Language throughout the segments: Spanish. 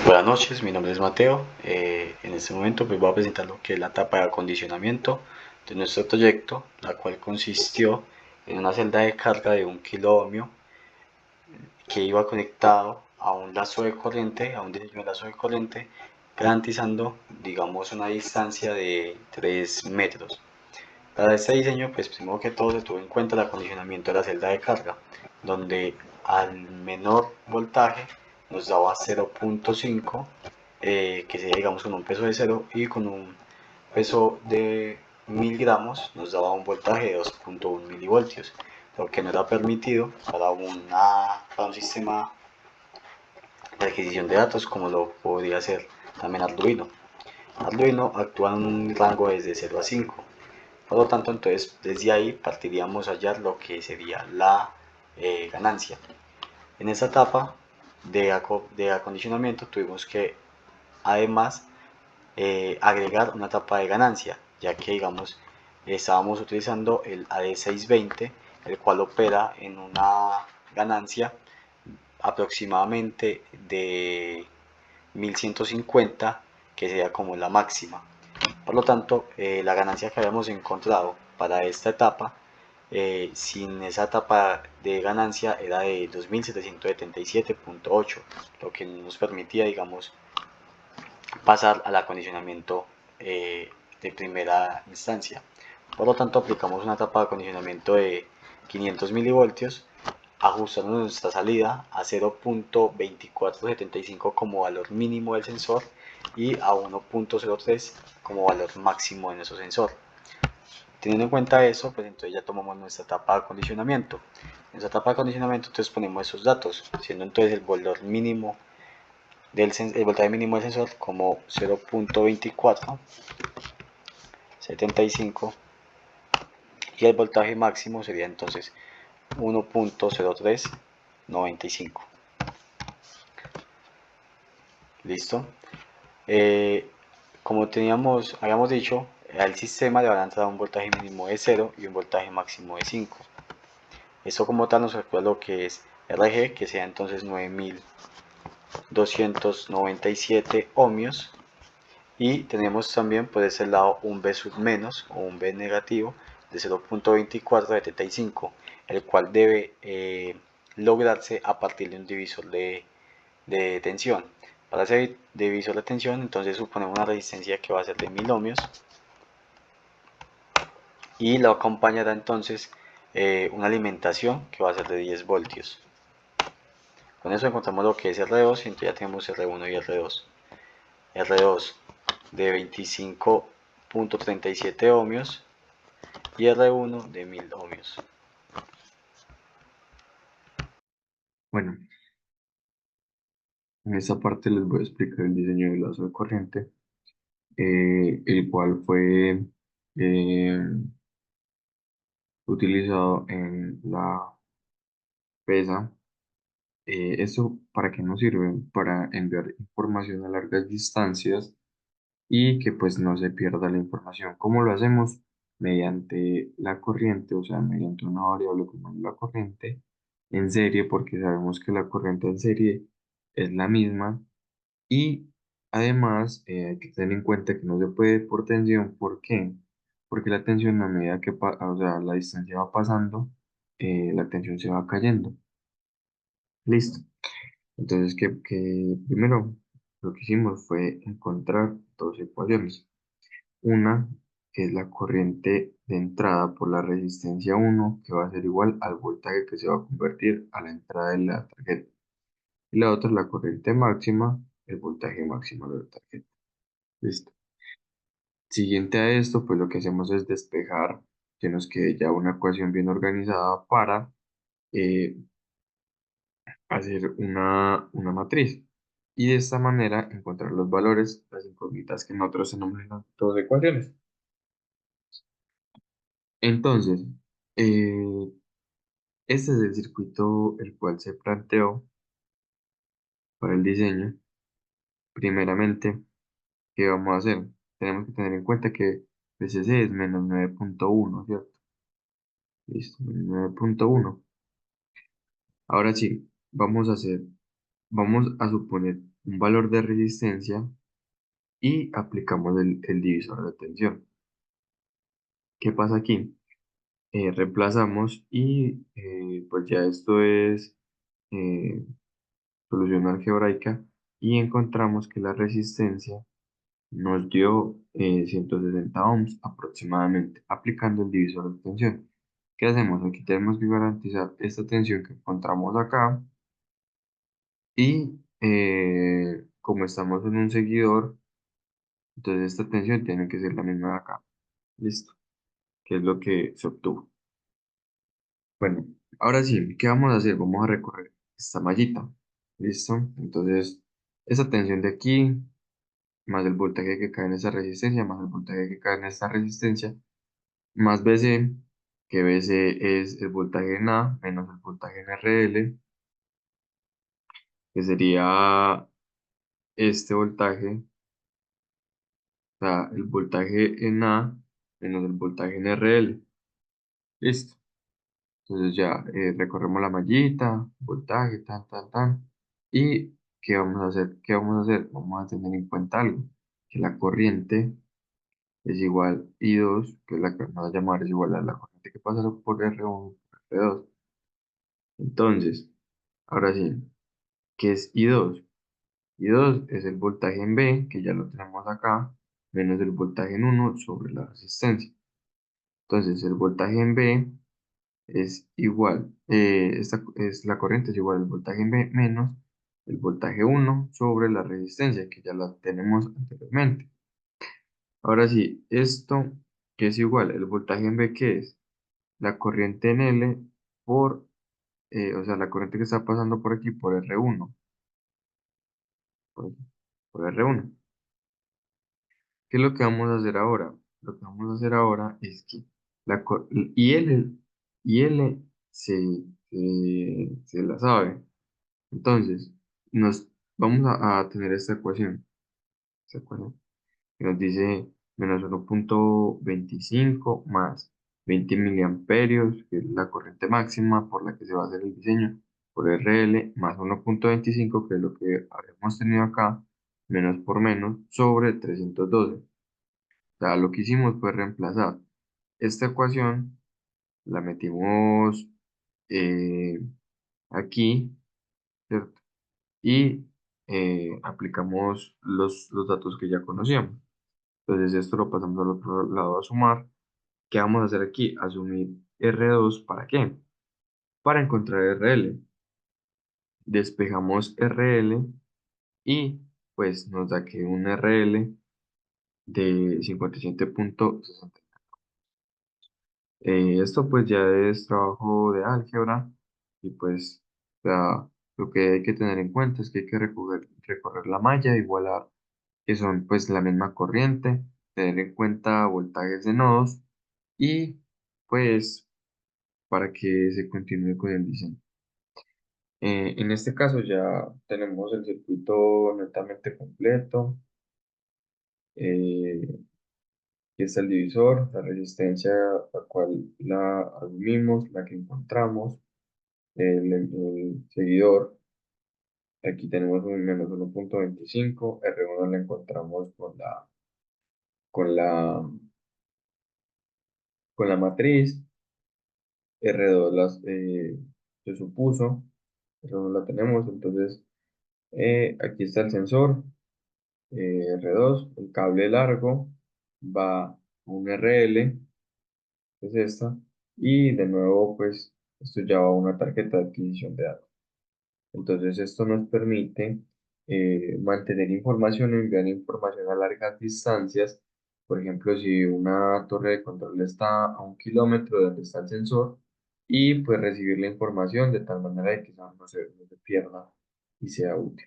Buenas noches, mi nombre es Mateo. En este momento pues voy a presentar lo que es la etapa de acondicionamiento de nuestro proyecto, la cual consistió en una celda de carga de 1 kilo ohmio que iba conectado a un lazo de corriente, a un diseño de lazo de corriente, garantizando, digamos, una distancia de 3 metros. Para este diseño, pues primero que todo se tuvo en cuenta el acondicionamiento de la celda de carga, donde al menor voltaje nos daba 0.5, que sería digamos con un peso de 0, y con un peso de 1000 gramos nos daba un voltaje de 2.1 milivoltios, lo que no era permitido para un sistema de adquisición de datos como lo podría ser también Arduino. Arduino actúa en un rango desde 0 a 5. Por lo tanto, entonces desde ahí partiríamos a hallar lo que sería la ganancia. En esta etapa de acondicionamiento tuvimos que además agregar una etapa de ganancia, ya que digamos estábamos utilizando el AD620, el cual opera en una ganancia aproximadamente de 1150, que sería como la máxima. Por lo tanto, la ganancia que habíamos encontrado para esta etapa, sin esa etapa de ganancia, era de 2777.8, lo que nos permitía, digamos, pasar al acondicionamiento de primera instancia. Por lo tanto, aplicamos una etapa de acondicionamiento de 500 milivoltios, ajustando nuestra salida a 0.2475 como valor mínimo del sensor y a 1.03 como valor máximo de nuestro sensor. Teniendo en cuenta eso, pues entonces ya tomamos nuestra etapa de acondicionamiento. En nuestra etapa de acondicionamiento entonces ponemos esos datos, siendo entonces el valor mínimo el voltaje mínimo del sensor como 0.2475 y el voltaje máximo sería entonces 1.0395. Listo. Eh, Como habíamos dicho, al sistema le van a entrar un voltaje mínimo de 0 y un voltaje máximo de 5. Esto como tal nos calcula lo que es RG, que sea entonces 9297 ohmios. Y tenemos también por ese lado un B sub menos o un B negativo de 0.2475, el cual debe lograrse a partir de un divisor de tensión. Para ese divisor de tensión, entonces suponemos una resistencia que va a ser de 1000 ohmios y lo acompañará entonces una alimentación que va a ser de 10 voltios. Con eso encontramos lo que es R2 y entonces ya tenemos R1 y R2. R2 de 25.37 ohmios y R1 de 1000 ohmios. Bueno, en esta parte les voy a explicar el diseño del lazo de corriente, el cual fue eh, utilizado en la PESA. ¿Esto para qué nos sirve? Para enviar información a largas distancias y que pues no se pierda la información. ¿Cómo lo hacemos? Mediante la corriente, o sea, mediante una variable como la corriente en serie, porque sabemos que la corriente en serie es la misma. Y además hay que tener en cuenta que no se puede por tensión. ¿Por qué? Porque la tensión a medida que o sea, la distancia va pasando, la tensión se va cayendo. Listo. Entonces, primero lo que hicimos fue encontrar dos ecuaciones. Una que es la corriente de entrada por la resistencia 1, que va a ser igual al voltaje que se va a convertir a la entrada de la tarjeta. Y la otra es la corriente máxima, el voltaje máximo de la tarjeta. Listo. Siguiente a esto, pues lo que hacemos es despejar, que nos quede ya una ecuación bien organizada para eh, hacer una matriz. Y de esta manera encontrar los valores, las incógnitas que nosotros denominamos dos ecuaciones. Entonces, eh, este es el circuito el cual se planteó para el diseño. Primeramente, ¿qué vamos a hacer? Tenemos que tener en cuenta que PCC es menos 9.1, ¿cierto? Listo, 9.1. Ahora sí, vamos a suponer un valor de resistencia y aplicamos el divisor de tensión. ¿Qué pasa aquí? Reemplazamos y pues ya esto es eh, solución algebraica y encontramos que la resistencia nos dio 160 ohms aproximadamente, aplicando el divisor de tensión. ¿Qué hacemos? Aquí tenemos que garantizar esta tensión que encontramos acá y como estamos en un seguidor, entonces esta tensión tiene que ser la misma de acá. Listo, que es lo que se obtuvo. Bueno, ahora sí, ¿qué vamos a hacer? Vamos a recorrer esta mallita. ¿Listo? Entonces, esa tensión de aquí, más el voltaje que cae en esa resistencia, más el voltaje que cae en esta resistencia, más BC, que BC es el voltaje en A menos el voltaje en RL, que sería este voltaje, o sea, el voltaje en A menos el voltaje en RL. Listo. Entonces ya recorremos la mallita, voltaje, tan, tan, tan. ¿Y qué vamos a hacer? ¿Qué vamos a hacer? Vamos a tener en cuenta algo, que la corriente es igual I2, que es la que vamos a llamar es igual a la corriente que pasa por R1 por R2. Entonces, ahora sí, ¿qué es I2? I2 es el voltaje en B, que ya lo tenemos acá, menos el voltaje en 1 sobre la resistencia. Entonces, el voltaje en B es igual, esta es la corriente es igual al voltaje en B menos el voltaje 1 sobre la resistencia, que ya la tenemos anteriormente. Ahora sí, esto que es igual, el voltaje en B, ¿qué es? La corriente en L por, o sea, la corriente que está pasando por aquí por R1, por, por R1. ¿Qué es lo que vamos a hacer ahora? Lo que vamos a hacer ahora es que y L se la sabe. Entonces, nos vamos a tener esta ecuación que nos dice menos 1,25 más 20 miliamperios, que es la corriente máxima por la que se va a hacer el diseño, por RL, más 1,25, que es lo que habíamos tenido acá, menos por menos, sobre 312. O sea, lo que hicimos fue reemplazar esta ecuación, la metimos eh, aquí, ¿cierto? Y aplicamos los datos que ya conocíamos. Entonces esto lo pasamos al otro lado a sumar. ¿Qué vamos a hacer aquí? Asumir R2, ¿para qué? Para encontrar RL. Despejamos RL y pues nos da que un RL de 57,60. Esto pues ya es trabajo de álgebra y pues lo que hay que tener en cuenta es que hay que recorrer la malla, igualar que son pues la misma corriente, tener en cuenta voltajes de nodos y pues para que se continúe con el diseño. En este caso ya tenemos el circuito netamente completo. Aquí está el divisor, la resistencia la cual la asumimos, la que encontramos, el seguidor. Aquí tenemos un menos 1,25, R1 la encontramos con con la matriz, R2 se supuso, R1 la tenemos, entonces aquí está el sensor, R2, el cable largo va a un RL, que es esta, y de nuevo pues esto ya va a una tarjeta de adquisición de datos. Entonces esto nos permite mantener información, enviar información a largas distancias. Por ejemplo, si una torre de control está a 1 kilómetro de donde está el sensor y pues recibir la información de tal manera de que no se pierda y sea útil.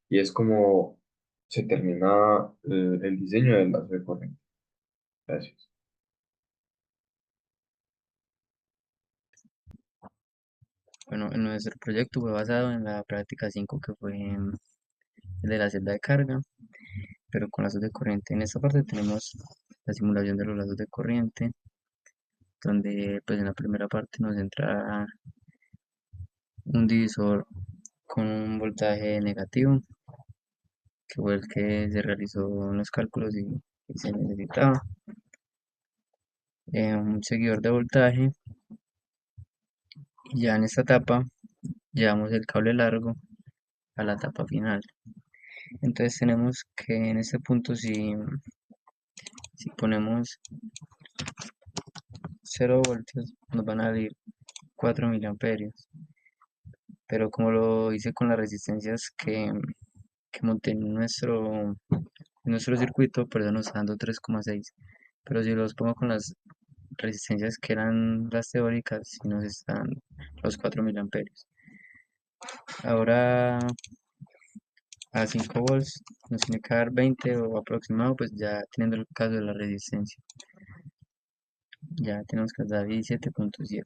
Y es como se termina el diseño del lazo de corriente. Gracias. Bueno, en nuestro proyecto fue basado en la práctica 5 que fue el de la celda de carga, pero con lazos de corriente. En esta parte tenemos la simulación de los lazos de corriente, donde pues en la primera parte nos entra un divisor con un voltaje negativo que fue el que se realizó unos cálculos y se necesitaba un seguidor de voltaje. Y ya en esta etapa llevamos el cable largo a la etapa final. Entonces tenemos que en este punto si ponemos 0 voltios nos van a salir 4 miliamperios, pero como lo hice con las resistencias que monté en nuestro circuito, por eso nos está dando 3,6, pero si los pongo con las resistencias que eran las teóricas, si nos están los 4 miliamperios. Ahora a 5 volts nos tiene que dar 20 o aproximado, pues ya teniendo el caso de la resistencia, ya tenemos que dar 17,7.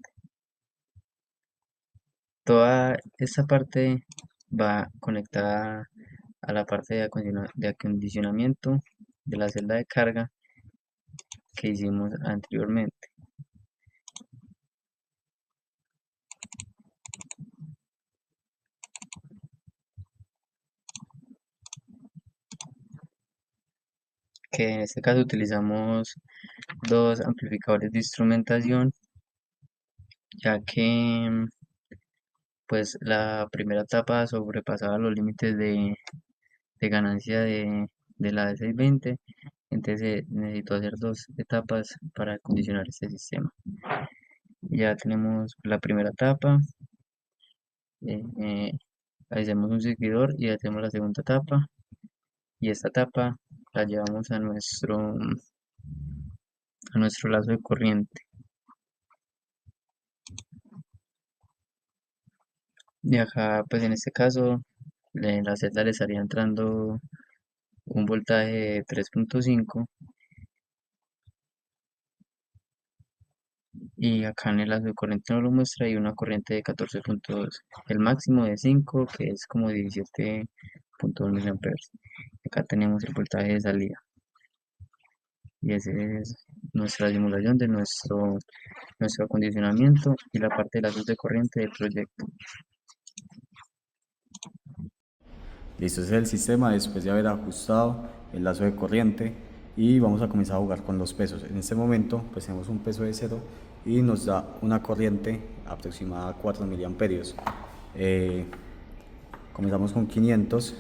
Toda esta parte va conectada a la parte de acondicionamiento de la celda de carga que hicimos anteriormente. Que en este caso utilizamos dos amplificadores de instrumentación, ya que pues la primera etapa sobrepasaba los límites de ganancia de la D620, entonces necesitó hacer dos etapas para acondicionar este sistema. Ya tenemos la primera etapa, eh, eh, hacemos un seguidor y hacemos la segunda etapa, y esta etapa la llevamos a nuestro lazo de corriente. Y acá, pues en este caso, la celda le estaría entrando un voltaje de 3,5, y acá en el lazo de corriente no lo muestra, y una corriente de 14,2, el máximo de 5, que es como 17,2 miliamperes. Acá tenemos el voltaje de salida, y esa es nuestra simulación de nuestro acondicionamiento y la parte de lazos de corriente del proyecto. Listo, ese es el sistema después de haber ajustado el lazo de corriente, y vamos a comenzar a jugar con los pesos. En este momento pues tenemos un peso de 0 y nos da una corriente aproximada a 4 miliamperios. Comenzamos con 500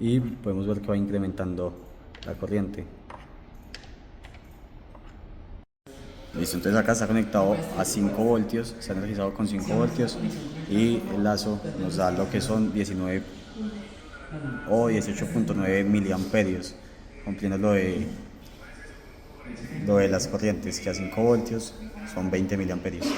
y podemos ver que va incrementando la corriente. Listo, entonces acá está conectado a 5 voltios, se ha energizado con 5 voltios, y el lazo nos da lo que son 19 o 18,9 miliamperios, cumpliendo lo de las corrientes, que a 5 voltios son 20 miliamperios.